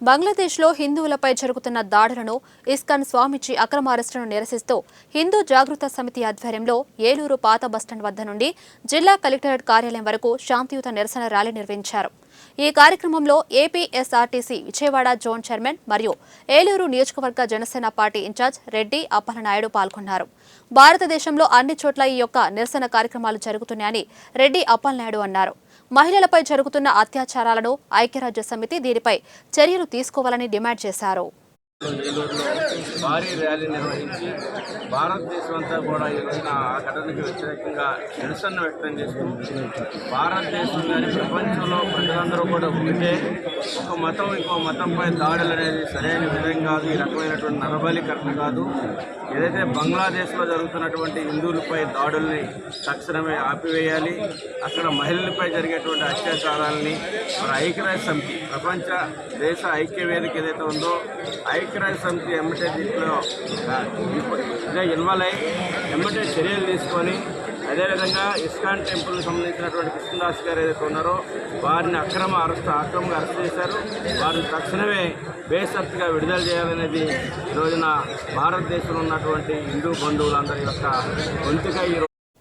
బంగ్లాదేశ్లో హిందువులపై జరుగుతున్న దాడులను ఇస్కాన్ స్వామీజీ అక్రమ అరెస్టును నిరసిస్తూ హిందూ జాగృత సమితి ఆధ్వర్యంలో ఏలూరు పాత బస్టాండ్ వద్ద నుండి జిల్లా కలెక్టరేట్ కార్యాలయం వరకు శాంతియుత నిరసన ర్యాలీ నిర్వహించారు. ఈ కార్యక్రమంలో ఏపీఎస్ఆర్టీసీ విజయవాడ జోన్ చైర్మన్ మరియు ఏలూరు నియోజకవర్గ జనసేన పార్టీ ఇన్ఛార్జ్ రెడ్డి అప్పలనాయుడు పాల్గొన్నారు. భారతదేశంలో అన్ని చోట్ల ఈ యొక్క నిరసన కార్యక్రమాలు జరుగుతున్నాయని రెడ్డి అప్పలనాయుడు అన్నారు. మహిళలపై జరుగుతున్న అత్యాచారాలను ఐక్యరాజ్య సమితి దీనిపై చర్యలు తీసుకోవాలని డిమాండ్ చేశారు. భారీ ర్యాలీ నిర్వహించి భారతదేశం అంతా కూడా ఈ రోజున ఆ ఘటనకి వ్యతిరేకంగా నిరసన వ్యక్తం చేస్తూ భారతదేశం కానీ ప్రపంచంలో ప్రజలందరూ కూడా ఒకటే, ఒక మతం ఇంకో మతంపై దాడులు అనేది సరైన విధం కాదు. ఈ రకమైనటువంటి నరబలీకరణ కాదు. ఏదైతే బంగ్లాదేశ్లో జరుగుతున్నటువంటి హిందువులపై దాడుల్ని తక్షణమే ఆపివేయాలి. అక్కడ మహిళలపై జరిగేటువంటి అత్యాచారాలని మన ఐక్యరాజ్య సమితి, ప్రపంచ దేశ ఐక్య వేదిక ఏదైతే ఉందో ఐక్యరాజ్య సమితి ఎమ్మటే దీంట్లో ఇన్వాల్వ్ అయ్యి ఎమ్మటే చర్యలు తీసుకొని, అదేవిధంగా ఇస్కాన్ టెంపుల్కి సంబంధించినటువంటి కృష్ణదాస్ గారు ఏదైతే ఉన్నారో వారిని అక్రమంగా అరెస్ట్ చేశారు. వారిని తక్షణమే బేషరతుగా విడుదల చేయాలనేది ఈ రోజున భారతదేశంలో ఉన్నటువంటి హిందూ బంధువులందరి యొక్క గొంతుగా